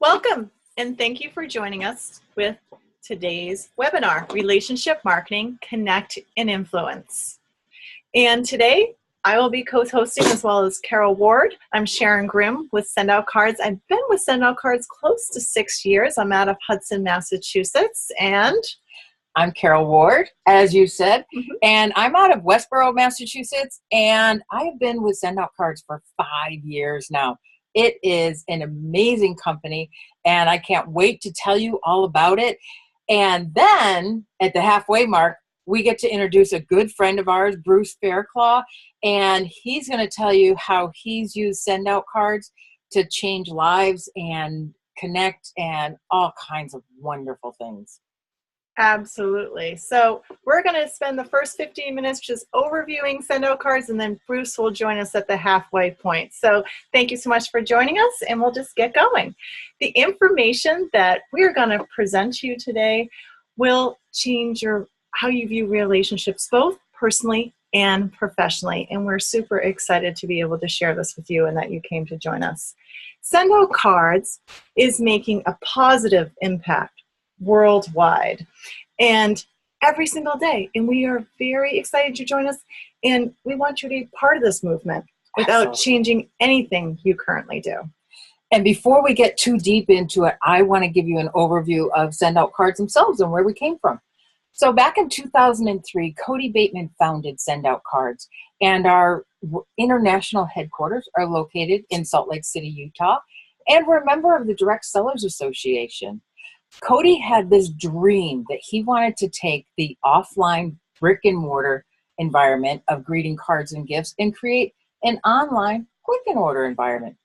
Welcome, and thank you for joining us with today's webinar, Relationship Marketing, Connect and Influence. And today, I will be co-hosting as well as Carol Ward. I'm Sharon Grimm with SendOutCards. I've been with SendOutCards close to 6 years. I'm out of Hudson, Massachusetts, and I'm Carol Ward, as you said, and I'm out of Westboro, Massachusetts, and I've been with SendOutCards for 5 years now. It is an amazing company, and I can't wait to tell you all about it. And then, at the halfway mark, we get to introduce a good friend of ours, Bruce Fairclough, and he's going to tell you how he's used SendOutCards to change lives and connect and all kinds of wonderful things. absolutely. So we're going to spend the first 15 minutes just overviewing SendOutCards, and then Bruce will join us at the halfway point. So thank you so much for joining us, and we'll just get going. The information that we're going to present to you today will change how you view relationships, both personally and professionally, and we're super excited to be able to share this with you and that you came to join us. SendOutCards is making a positive impact worldwide and every single day, and we are very excited to join us, and we want you to be part of this movement without changing anything you currently do. And before we get too deep into it, I want to give you an overview of SendOutCards themselves and where we came from. So back in 2003, Cody Bateman founded SendOutCards, and our international headquarters are located in Salt Lake City, Utah, and we're a member of the Direct Sellers Association. Cody had this dream that he wanted to take the offline brick and mortar environment of greeting cards and gifts and create an online click and order environment.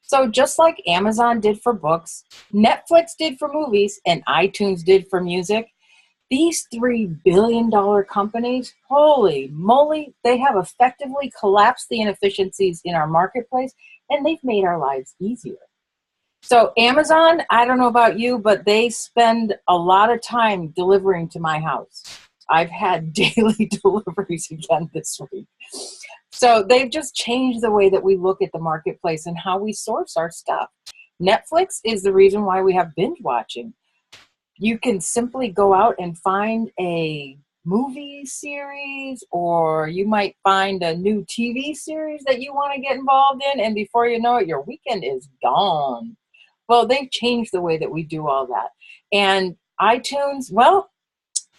So just like Amazon did for books, Netflix did for movies, and iTunes did for music, these $3 billion companies, holy moly, they have effectively collapsed the inefficiencies in our marketplace, and they've made our lives easier. So Amazon, I don't know about you, but they spend a lot of time delivering to my house. I've had daily deliveries again this week. So they've just changed the way that we look at the marketplace and how we source our stuff. Netflix is the reason why we have binge watching. You can simply go out and find a movie series, or you might find a new TV series that you want to get involved in, and before you know it, your weekend is gone. Well, they've changed the way that we do all that. And iTunes, well,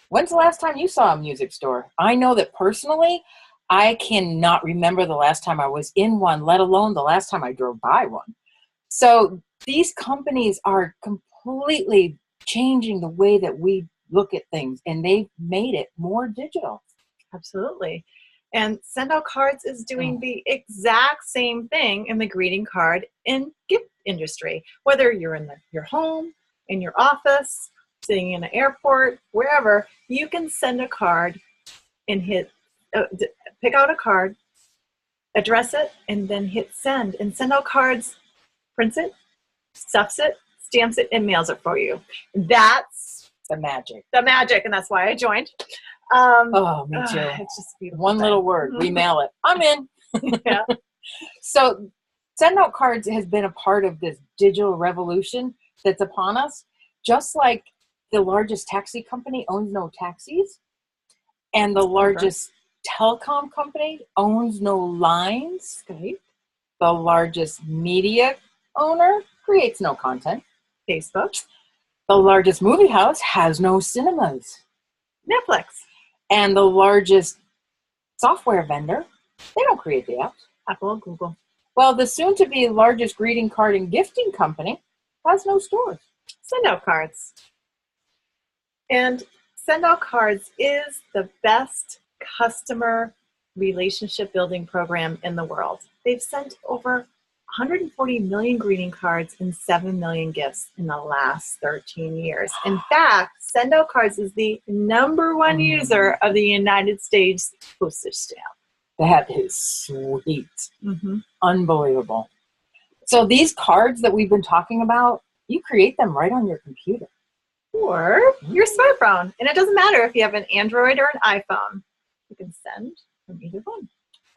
when's the last time you saw a music store? I know that personally, I cannot remember the last time I was in one, let alone the last time I drove by one. So these companies are completely changing the way that we look at things, and they've made it more digital. Absolutely. And SendOutCards is doing the exact same thing in the greeting card and gift industry. Whether you're in your home, in your office, sitting in an airport, wherever, you can send a card and pick out a card, address it, and then hit send. And SendOutCards prints it, stuffs it, stamps it, and mails it for you. That's the magic. The magic, and that's why I joined. Me too. It's just beautiful. One little word, we mail it. I'm in. Yeah. So SendOutCards has been a part of this digital revolution that's upon us. Just like the largest taxi company owns no taxis, and the largest telecom company owns no lines. Skype. The largest media owner creates no content. Facebook. The largest movie house has no cinemas. Netflix. And the largest software vendor, they don't create the apps. Apple, Google. Well, the soon-to-be largest greeting card and gifting company has no stores. SendOutCards. And SendOutCards is the best customer relationship building program in the world. They've sent over 140 million greeting cards and 7 million gifts in the last 13 years. In fact, SendOutCards is the #1 user of the United States postage stamp. That is sweet. Unbelievable. So these cards that we've been talking about, you create them right on your computer. Or your smartphone. And it doesn't matter if you have an Android or an iPhone. You can send from either one.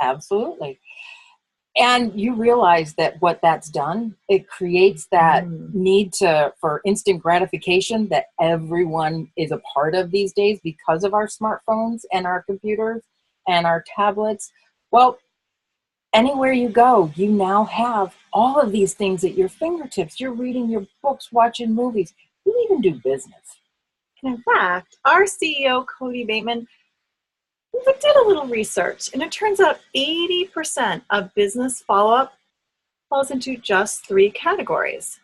Absolutely. And you realize that what that's done, it creates that need for instant gratification that everyone is a part of these days because of our smartphones and our computers and our tablets. Well, anywhere you go, you now have all of these things at your fingertips. You're reading your books, watching movies. You even do business. And in fact, our CEO, Cody Bateman, we did a little research, and it turns out 80% of business follow-up falls into just 3 categories.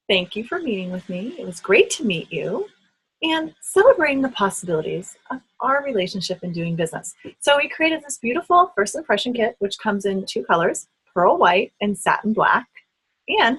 Thank you for meeting with me. It was great to meet you. And celebrating the possibilities of our relationship in doing business. So we created this beautiful first impression kit, which comes in 2 colors, pearl white and satin black. And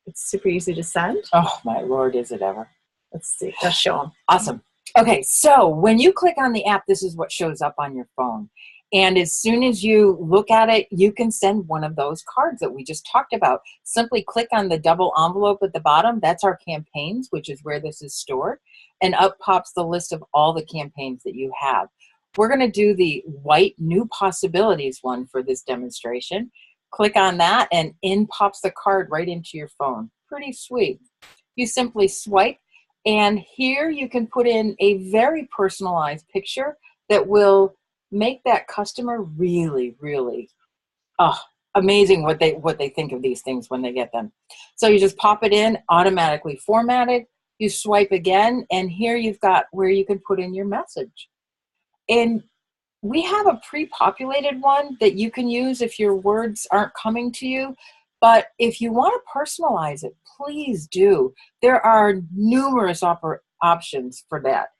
it's super easy to send. Oh, my Lord, is it ever. Let's see. Let's show them. Awesome. Okay, so when you click on the app, this is what shows up on your phone. And as soon as you look at it, you can send one of those cards that we just talked about. Simply click on the double envelope at the bottom. That's our campaigns, which is where this is stored. And up pops the list of all the campaigns that you have. We're going to do the white new possibilities one for this demonstration. Click on that and in pops the card right into your phone. Pretty sweet. You simply swipe, and here you can put in a very personalized picture that will make that customer really, really amazing what they think of these things when they get them. So you just pop it in, automatically formatted. You swipe again, and here you've got where you can put in your message. And we have a pre-populated one that you can use if your words aren't coming to you. But if you want to personalize it, please do. There are numerous options for that.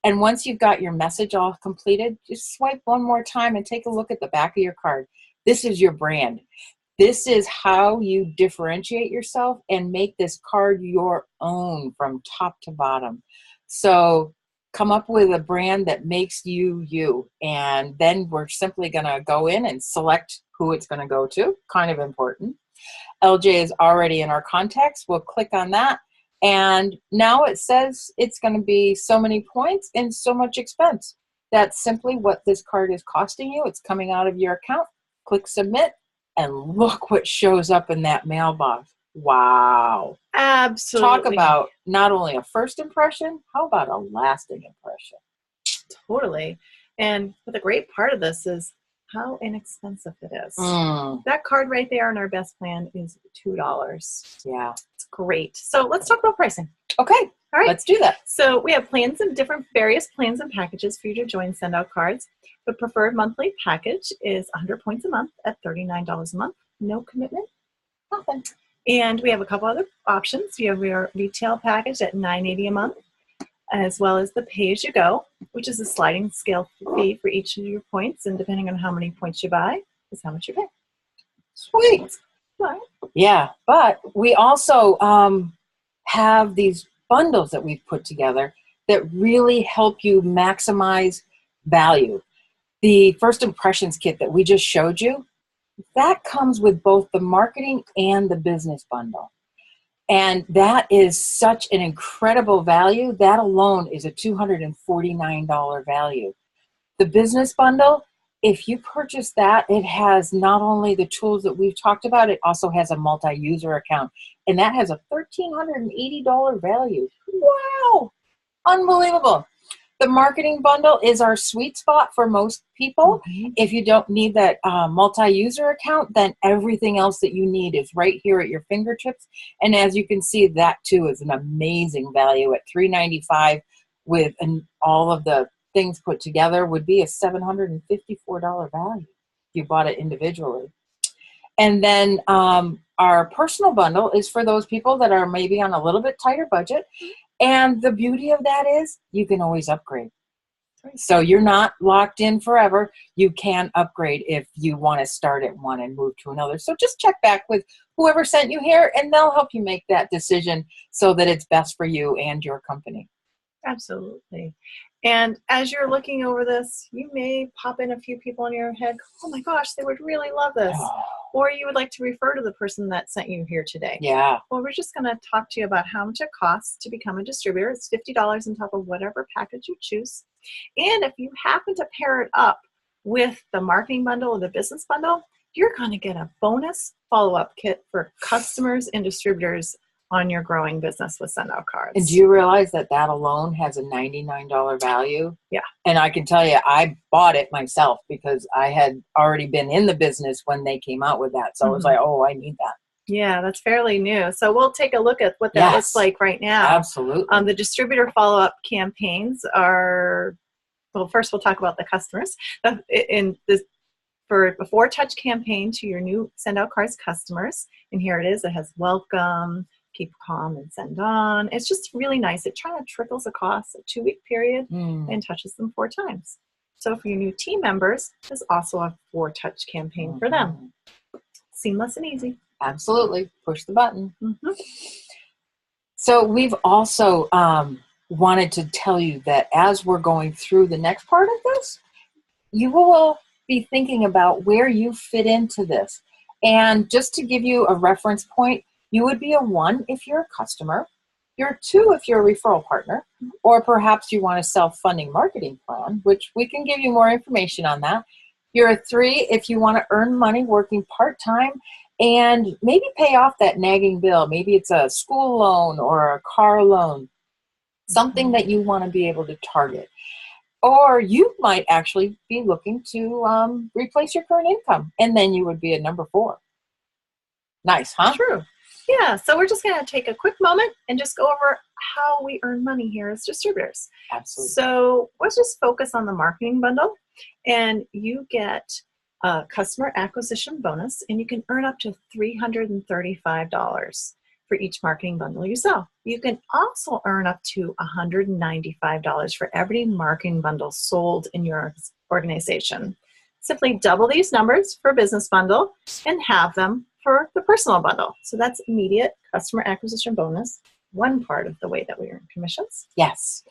And once you've got your message all completed, just swipe one more time and take a look at the back of your card. This is your brand. This is how you differentiate yourself and make this card your own from top to bottom. So come up with a brand that makes you you. And then we're simply going to go in and select who it's going to go to. Kind of important. LJ is already in our contacts. We'll click on that. And now it says it's going to be so many points and so much expense. That's simply what this card is costing you. It's coming out of your account. Click submit, and look what shows up in that mailbox. Wow. Absolutely. Talk about not only a first impression, how about a lasting impression? Totally. And the great part of this is how inexpensive it is. That card right there in our best plan is $2. Yeah. It's great. So let's talk about pricing. Okay. All right. Let's do that. So we have plans and various plans and packages for you to join SendOutCards. The preferred monthly package is 100 points a month at $39 a month. No commitment, nothing. And we have a couple other options. We have your retail package at $9.80 a month, as well as the pay-as-you-go, which is a sliding scale fee for each of your points, and depending on how many points you buy is how much you pay. Sweet. Right. Yeah, but we also have these bundles that we've put together that really help you maximize value. The first impressions kit that we just showed you, that comes with both the marketing and the business bundle. And that is such an incredible value. That alone is a $249 value. The business bundle, if you purchase that, it has not only the tools that we've talked about, it also has a multi-user account. And that has a $1,380 value. Wow! Unbelievable. The marketing bundle is our sweet spot for most people. If you don't need that multi-user account, then everything else that you need is right here at your fingertips. And as you can see, that too is an amazing value at $395 with all of the things put together would be a $754 value if you bought it individually. And then our personal bundle is for those people that are maybe on a little bit tighter budget. And the beauty of that is you can always upgrade. So you're not locked in forever. You can upgrade if you want to start at one and move to another. So just check back with whoever sent you here, and they'll help you make that decision so that it's best for you and your company. Absolutely. And as you're looking over this, you may pop in a few people in your head, oh my gosh, they would really love this. Or you would like to refer to the person that sent you here today. Yeah. Well, we're just going to talk to you about how much it costs to become a distributor. It's $50 on top of whatever package you choose. And if you happen to pair it up with the marketing bundle or the business bundle, you're going to get a bonus follow-up kit for customers and distributors on your growing business with SendOutCards. And do you realize that that alone has a $99 value? Yeah. And I can tell you, I bought it myself because I had already been in the business when they came out with that. So I was like, oh, I need that. Yeah, that's fairly new. So we'll take a look at what that looks like right now. Absolutely. The distributor follow-up campaigns are, well, first we'll talk about the customers. For a 4-touch campaign to your new SendOutCards customers, and here it is. It has welcome, keep calm, and send on. It's just really nice. It kind of trickles across a 2-week period and touches them 4 times. So for your new team members, there's also a 4-touch campaign for them. Seamless and easy. Absolutely. Push the button. So we've also wanted to tell you that as we're going through the next part of this, you will be thinking about where you fit into this. And just to give you a reference point, you would be a 1 if you're a customer, you're a 2 if you're a referral partner, or perhaps you want a self-funding marketing plan, which we can give you more information on that. You're a 3 if you want to earn money working part-time and maybe pay off that nagging bill. Maybe it's a school loan or a car loan, something that you want to be able to target. Or you might actually be looking to replace your current income, and then you would be a number 4. Nice, huh? True. Yeah, so we're just going to take a quick moment and just go over how we earn money here as distributors. Absolutely. So let's just focus on the marketing bundle, and you get a customer acquisition bonus, and you can earn up to $335 for each marketing bundle you sell. You can also earn up to $195 for every marketing bundle sold in your organization. Simply double these numbers for business bundle and have them for the personal bundle. So that's immediate customer acquisition bonus, one part of the way that we earn commissions. Yes.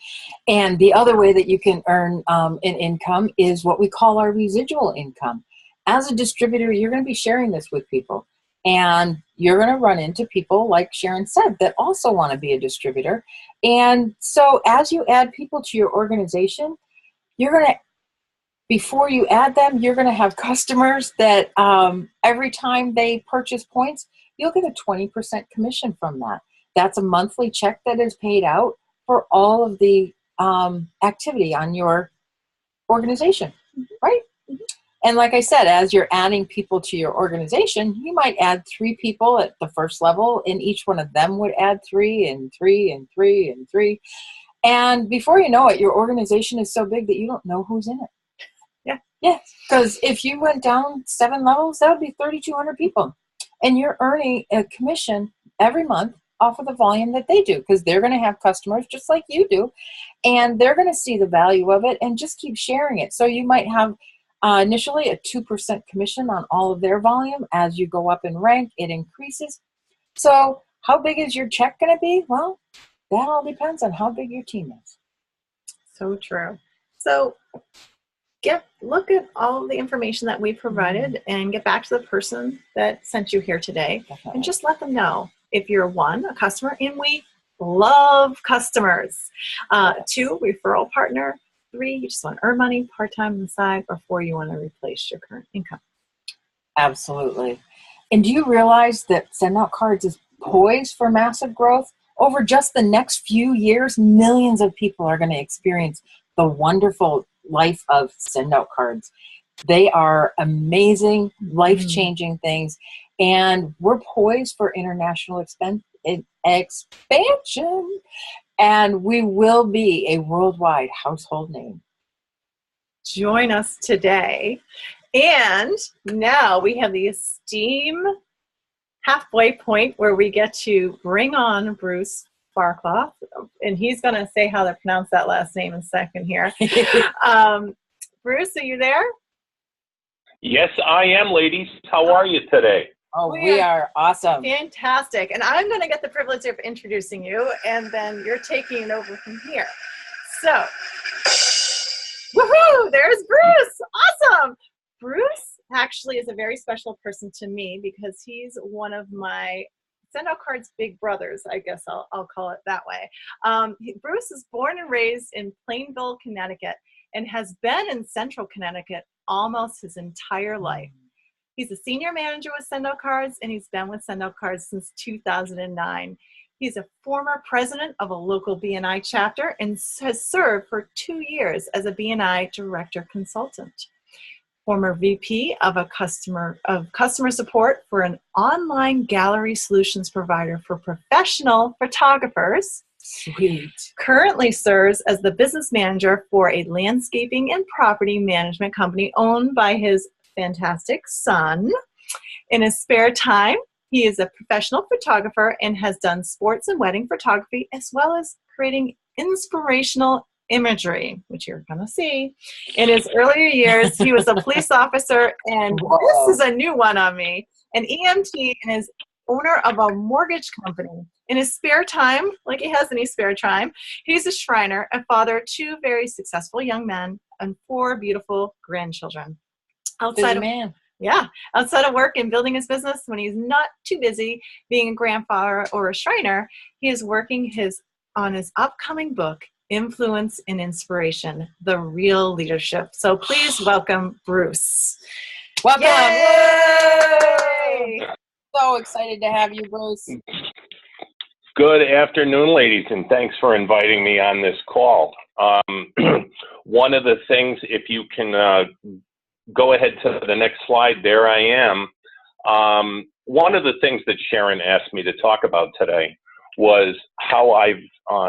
And the other way that you can earn an income is what we call our residual income. As a distributor, you're going to be sharing this with people. And you're going to run into people, like Sharon said, that also want to be a distributor. And so as you add people to your organization, you're going to, before you add them, you're going to have customers that every time they purchase points, you'll get a 20% commission from that. That's a monthly check that is paid out for all of the activity on your organization, right? And like I said, as you're adding people to your organization, you might add 3 people at the first level, and each one of them would add 3 and 3 and 3 and 3. And before you know it, your organization is so big that you don't know who's in it. Yeah, because if you went down 7 levels, that would be 3,200 people. And you're earning a commission every month off of the volume that they do, because they're going to have customers just like you do, and they're going to see the value of it and just keep sharing it. So you might have initially a 2% commission on all of their volume. As you go up in rank, it increases. So how big is your check going to be? Well, that all depends on how big your team is. So true. So look at all of the information that we provided and get back to the person that sent you here today. Definitely. And just let them know if you're 1, a customer, and we love customers. 2, referral partner. 3, you just want to earn money part-time on the side, or 4, you want to replace your current income. Absolutely. And do you realize that SendOutCards is poised for massive growth? Over just the next few years, millions of people are going to experience the wonderful life of SendOutCards. They are amazing, life-changing things, and we're poised for international expansion, and we will be a worldwide household name. Join us today. And now we have the esteem halfway point where we get to bring on Bruce Fairclough, and he's going to say how to pronounce that last name in a second here. Bruce, are you there? Yes, I am, ladies. How are you today? Oh, we are awesome. Fantastic. And I'm going to get the privilege of introducing you, and then you're taking it over from here. So, woohoo, there's Bruce. Awesome. Bruce actually is a very special person to me because he's one of my SendOutCards big brothers, I guess I'll call it that way. Bruce is born and raised in Plainville, Connecticut, and has been in central Connecticut almost his entire life. He's a senior manager with SendOutCards, and he's been with SendOutCards since 2009. He's a former president of a local BNI chapter and has served for 2 years as a BNI director consultant. Former VP of customer support for an online gallery solutions provider for professional photographers. Sweet. Currently serves as the business manager for a landscaping and property management company owned by his fantastic son. In his spare time, he is a professional photographer and has done sports and wedding photography, as well as creating inspirational imagery, which you're going to see. In his earlier years, he was a police officer, and this is a new one on me, an EMT, and is owner of a mortgage company. In his spare time, like he has any spare time, he's a Shriner, a father of 2 very successful young men, and 4 beautiful grandchildren. Outside of work and building his business, when he's not too busy being a grandfather or a Shriner, he is working on his upcoming book, Influence and Inspiration, The Real Leadership. So please welcome Bruce. Welcome. Yay! So excited to have you, Bruce. Good afternoon, ladies, and thanks for inviting me on this call. One of the things, if you can go ahead to the next slide, there I am. One of the things that Sharon asked me to talk about today was how I've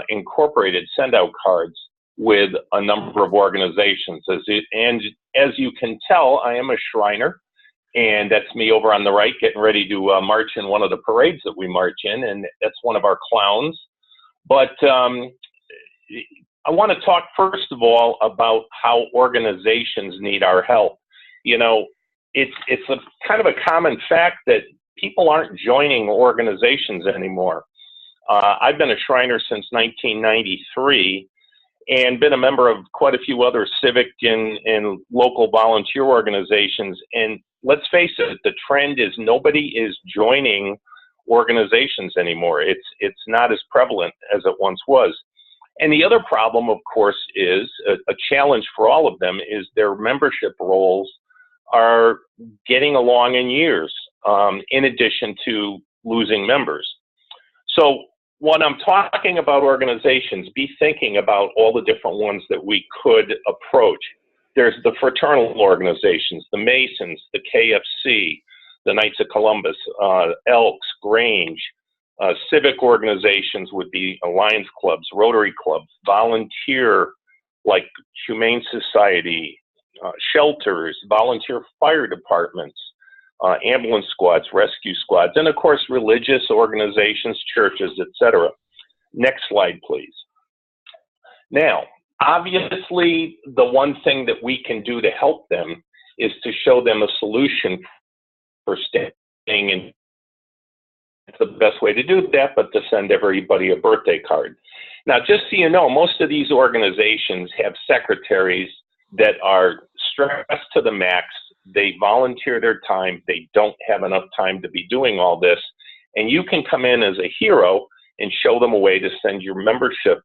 incorporated SendOutCards with a number of organizations. And as you can tell, I am a Shriner, and that's me over on the right getting ready to march in one of the parades that we march in, and that's one of our clowns. But I want to talk first of all about how organizations need our help. You know, it's a kind of a common fact that people aren't joining organizations anymore. I've been a Shriner since 1993 and been a member of quite a few other civic and local volunteer organizations. And let's face it, the trend is nobody is joining organizations anymore. It's not as prevalent as it once was. And the other problem, of course, is a challenge for all of them is their membership roles are getting along in years, in addition to losing members. So when I'm talking about organizations, be thinking about all the different ones that we could approach. There's the fraternal organizations, the Masons, the KFC, the Knights of Columbus, Elks, Grange. Civic organizations would be Lions clubs, Rotary clubs, volunteer like Humane Society, shelters, volunteer fire departments, ambulance squads, rescue squads, and of course religious organizations, churches, etc. Next slide, please. Now, obviously, the one thing that we can do to help them is to show them a solution for staying in. It's the best way to do that, but to send everybody a birthday card. Now, just so you know, most of these organizations have secretaries that are stressed to the max. They volunteer their time. They don't have enough time to be doing all this. And you can come in as a hero and show them a way to send your membership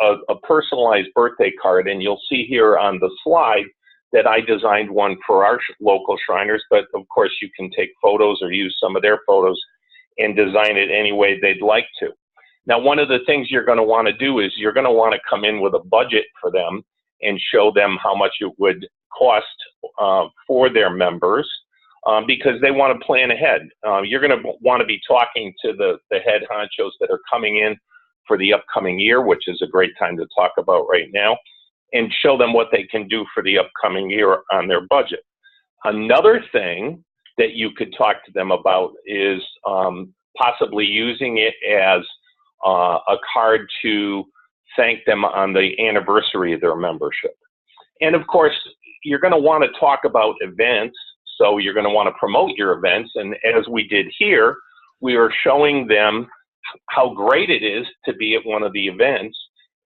a personalized birthday card. And you'll see here on the slide that I designed one for our local Shriners, but of course you can take photos or use some of their photos and design it any way they'd like to. Now, one of the things you're going to want to do is you're going to want to come in with a budget for them and show them how much it would cost for their members because they want to plan ahead. You're going to want to be talking to the head honchos that are coming in for the upcoming year, which is a great time to talk about right now, and show them what they can do for the upcoming year on their budget. Another thing that you could talk to them about is possibly using it as a card to thank them on the anniversary of their membership. And of course, you're going to want to talk about events, so you're going to want to promote your events. And as we did here, we are showing them how great it is to be at one of the events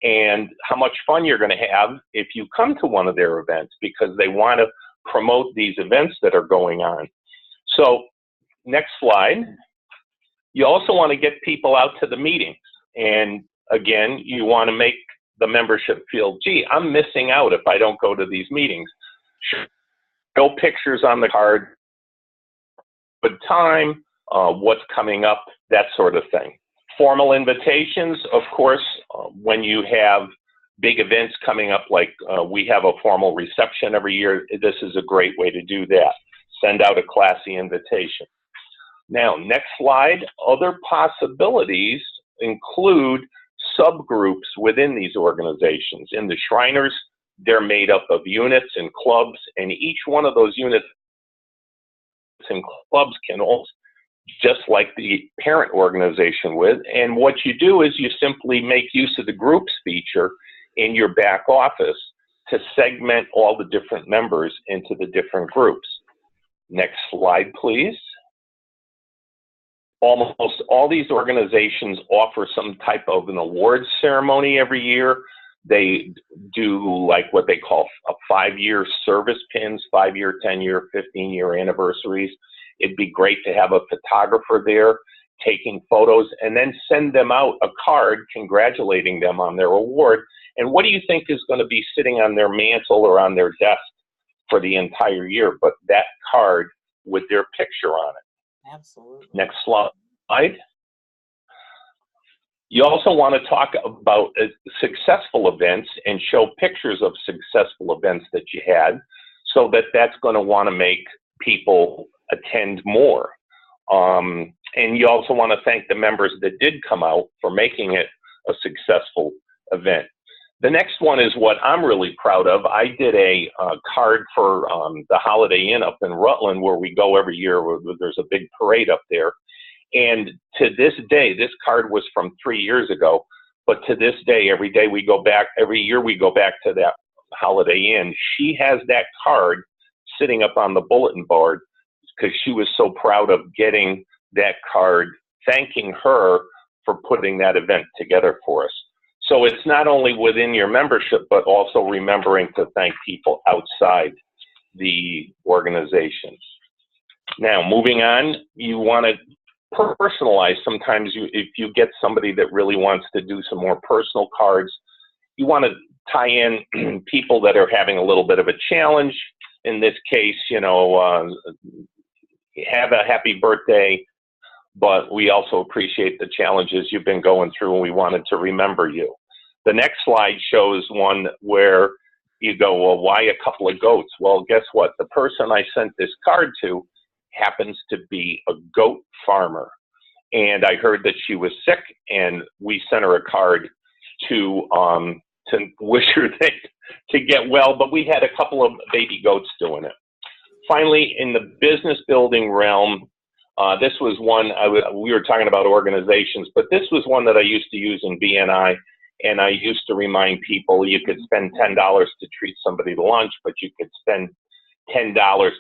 and how much fun you're going to have if you come to one of their events, because they want to promote these events that are going on. So next slide. You also want to get people out to the meetings. And again, you want to make the membership feel, gee, I'm missing out if I don't go to these meetings. Show pictures on the card good time, what's coming up, that sort of thing. Formal invitations, of course, when you have big events coming up, like we have a formal reception every year, this is a great way to do that. Send out a classy invitation. Now, next slide. Other possibilities include subgroups within these organizations. In the Shriners, they're made up of units and clubs, and each one of those units and clubs can also, just like the parent organization would. And what you do is you simply make use of the groups feature in your back office to segment all the different members into the different groups. Next slide, please. Almost all these organizations offer some type of an awards ceremony every year. They do like what they call a 5-year service pins, 5-year, 10-year, 15-year anniversaries. It'd be great to have a photographer there taking photos and then send them out a card congratulating them on their award. And what do you think is going to be sitting on their mantle or on their desk for the entire year, but that card with their picture on it? Absolutely. Next slide. You also want to talk about successful events and show pictures of successful events that you had, so that that's going to want to make people attend more. And you also want to thank the members that did come out for making it a successful event. The next one is what I'm really proud of. I did a card for the Holiday Inn up in Rutland, where we go every year. There's a big parade up there. And to this day, this card was from 3 years ago, but to this day, every year we go back to that Holiday Inn. She has that card sitting up on the bulletin board because she was so proud of getting that card, thanking her for putting that event together for us. So it's not only within your membership, but also remembering to thank people outside the organization. Now, moving on, you want to personalize. Sometimes if you get somebody that really wants to do some more personal cards, you want to tie in people that are having a little bit of a challenge. In this case, have a happy birthday, but we also appreciate the challenges you've been going through, and we wanted to remember you. The next slide shows one where you go, well, why a couple of goats? Well, guess what? The person I sent this card to happens to be a goat farmer. And I heard that she was sick, and we sent her a card to wish her to get well, but we had a couple of baby goats doing it. Finally, in the business building realm, this was one, we were talking about organizations, but this was one that I used to use in BNI, and I used to remind people you could spend $10 to treat somebody to lunch, but you could spend $10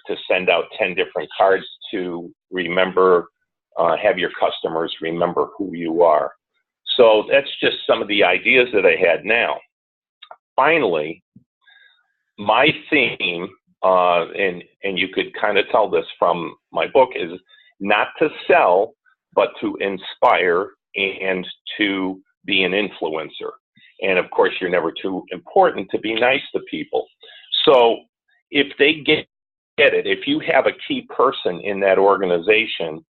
to send out 10 different cards to remember, have your customers remember who you are. So that's just some of the ideas that I had. Now, finally, my theme, and you could kind of tell this from my book, is not to sell, but to inspire and to be an influencer. And of course, you're never too important to be nice to people. So if they get it, if you have a key person in that organization,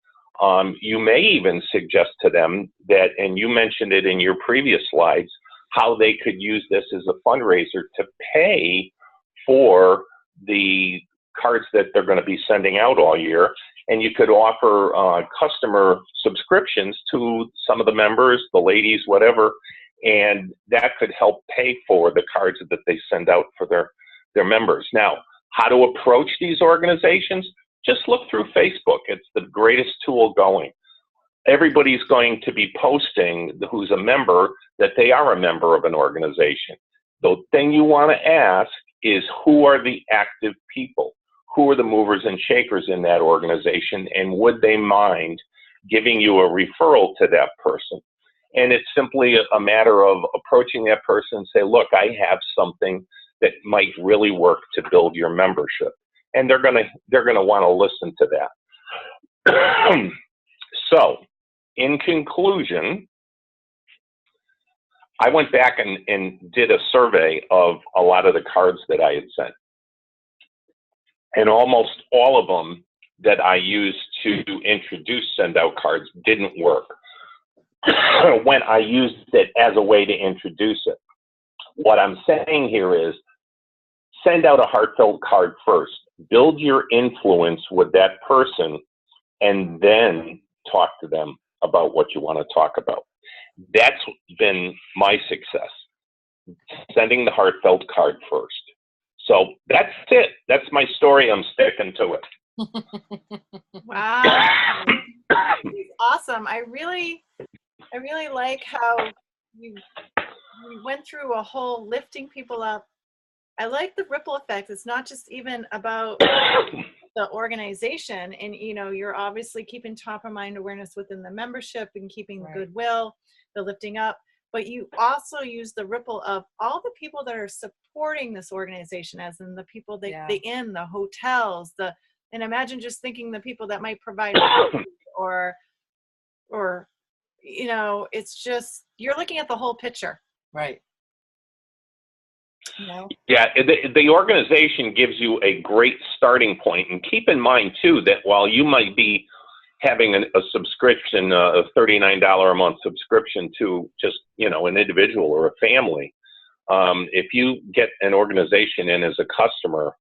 you may even suggest to them that, and you mentioned it in your previous slides, how they could use this as a fundraiser to pay for the cards that they're going to be sending out all year. And you could offer customer subscriptions to some of the members, the ladies, whatever, and that could help pay for the cards that they send out for their members. Now, how to approach these organizations? Just look through Facebook. It's the greatest tool going. Everybody's going to be posting, who's a member, that they are a member of an organization. The thing you want to ask is, who are the active people? Who are the movers and shakers in that organization, and would they mind giving you a referral to that person? And it's simply a matter of approaching that person and say, look, I have something that might really work to build your membership. And they're gonna want to listen to that. So, in conclusion, I went back and did a survey of a lot of the cards that I had sent. And almost all of them that I used to introduce SendOutCards didn't work when I used it as a way to introduce it. What I'm saying here is send out a heartfelt card first. Build your influence with that person and then talk to them about what you want to talk about. That's been my success, sending the heartfelt card first. So that's it. That's my story. I'm sticking to it. Wow. Awesome. I really like how you went through a whole lifting people up. I like the ripple effect. It's not just even about the organization, and you're obviously keeping top of mind awareness within the membership and keeping the goodwill, the lifting up, but you also use the ripple of all the people that are supporting this organization, as in the people that the inn, the hotels, and imagine just thinking the people that might provide food or it's just, you're looking at the whole picture. Right. Yeah, the organization gives you a great starting point. And keep in mind, too, that while you might be having a subscription, a $39 a month subscription to just, an individual or a family, if you get an organization in as a customer,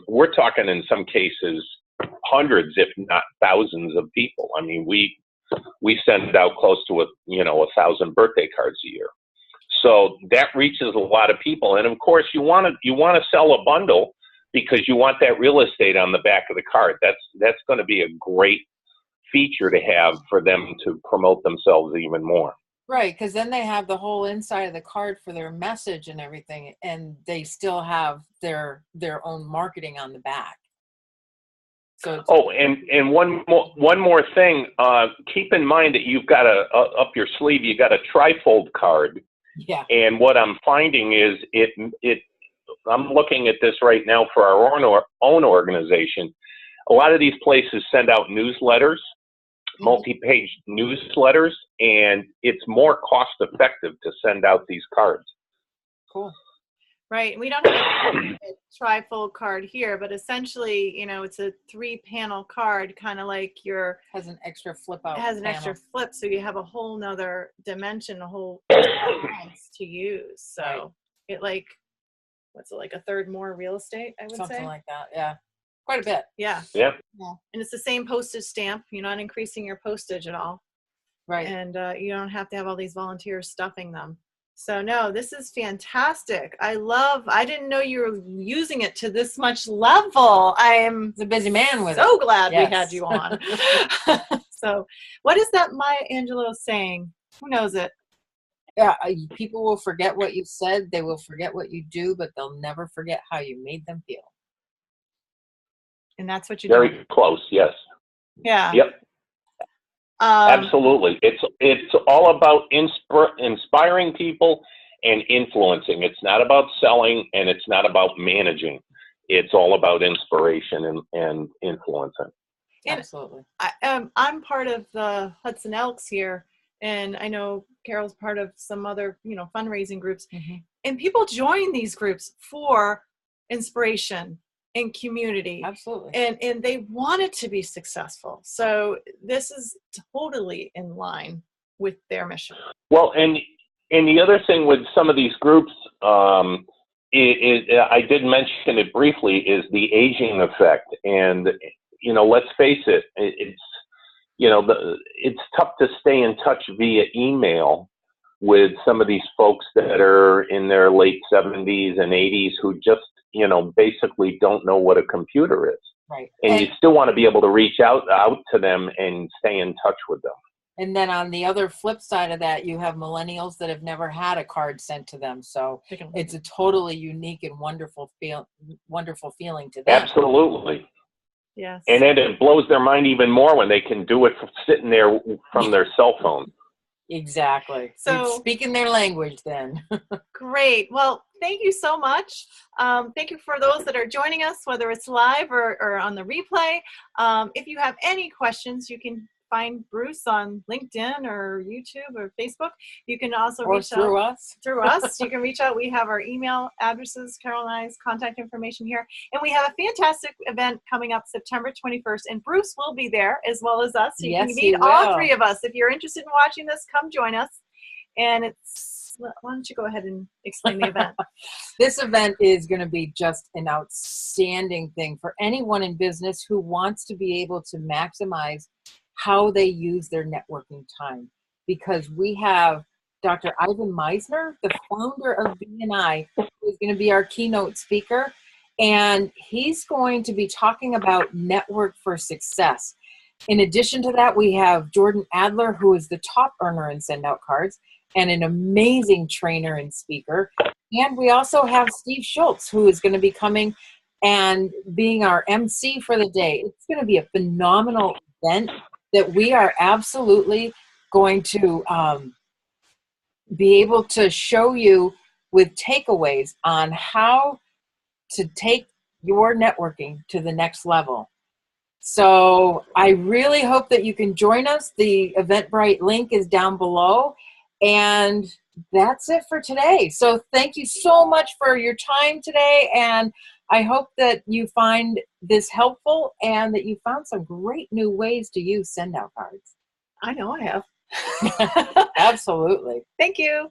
we're talking in some cases hundreds, if not thousands of people. I mean, we send out close to 1,000 birthday cards a year. So that reaches a lot of people. And of course, you want to sell a bundle because you want that real estate on the back of the card. That's going to be a great feature to have for them to promote themselves even more. Right, because then they have the whole inside of the card for their message and everything, and they still have their own marketing on the back. So and one more thing, keep in mind that you've got up your sleeve, you got a trifold card. Yeah. And what I'm finding is I'm looking at this right now for our own organization. A lot of these places send out newsletters, multi-page newsletters, and it's more cost effective to send out these cards. Cool. Right. We don't have a trifold card here, but essentially, it's a 3-panel card, kind of like has an extra flip out. It has an extra flip, so you have a whole nother dimension, a whole chance to use. So it what's it, like a third more real estate, I would say? Something like that, yeah. Quite a bit. Yeah. Yeah. And it's the same postage stamp. You're not increasing your postage at all. Right. And you don't have to have all these volunteers stuffing them. So no, this is fantastic. I didn't know you were using it to this much level. I am a busy man with so glad we had you on. So what is that Maya Angelou saying? Who knows it? Yeah, people will forget what you said. They will forget what you do, but they'll never forget how you made them feel. And that's what you do. Very close, yes. Yeah. Yep. Absolutely. It's all about inspiring people and influencing. It's not about selling, and it's not about managing. It's all about inspiration and influencing. Absolutely. I'm part of the Hudson Elks here, and I know Carol's part of some other, fundraising groups. Mm-hmm. And people join these groups for inspiration and community. Absolutely. And they want it to be successful. So this is totally in line with their mission. Well, and the other thing with some of these groups, I did mention it briefly, is the aging effect. And, let's face it, it's tough to stay in touch via email with some of these folks that are in their late 70s and 80s who just, basically don't know what a computer is. Right. And you still want to be able to reach out to them and stay in touch with them. And then on the other flip side of that, you have millennials that have never had a card sent to them. So it's a totally unique and wonderful feeling to them. Absolutely. Yes. And then it blows their mind even more when they can do it sitting there from their cell phone. Exactly. So it's speaking their language then. Great. Well, thank you so much. Thank you for those that are joining us, whether it's live or on the replay. If you have any questions, you can find Bruce on LinkedIn or YouTube or Facebook. You can also Or reach through out us. through us. You can reach out. We have our email addresses, Carol and I's contact information here. And we have a fantastic event coming up September 21st. And Bruce will be there as well as us. You Yes, can he meet all will. three of us. If you're interested in watching this, come join us. And why don't you go ahead and explain the event? This event is going to be just an outstanding thing for anyone in business who wants to be able to maximize how they use their networking time. Because we have Dr. Ivan Meisner, the founder of BNI, who is going to be our keynote speaker. And he's going to be talking about network for success. In addition to that, we have Jordan Adler, who is the top earner in SendOutCards and an amazing trainer and speaker. And we also have Steve Schultz, who is going to be coming and being our MC for the day. It's going to be a phenomenal event that we are absolutely going to be able to show you with takeaways on how to take your networking to the next level. So I really hope that you can join us. The Eventbrite link is down below. And that's it for today. So thank you so much for your time today. And I hope that you find this helpful and that you found some great new ways to use SendOutCards. I know I have. Absolutely. Thank you.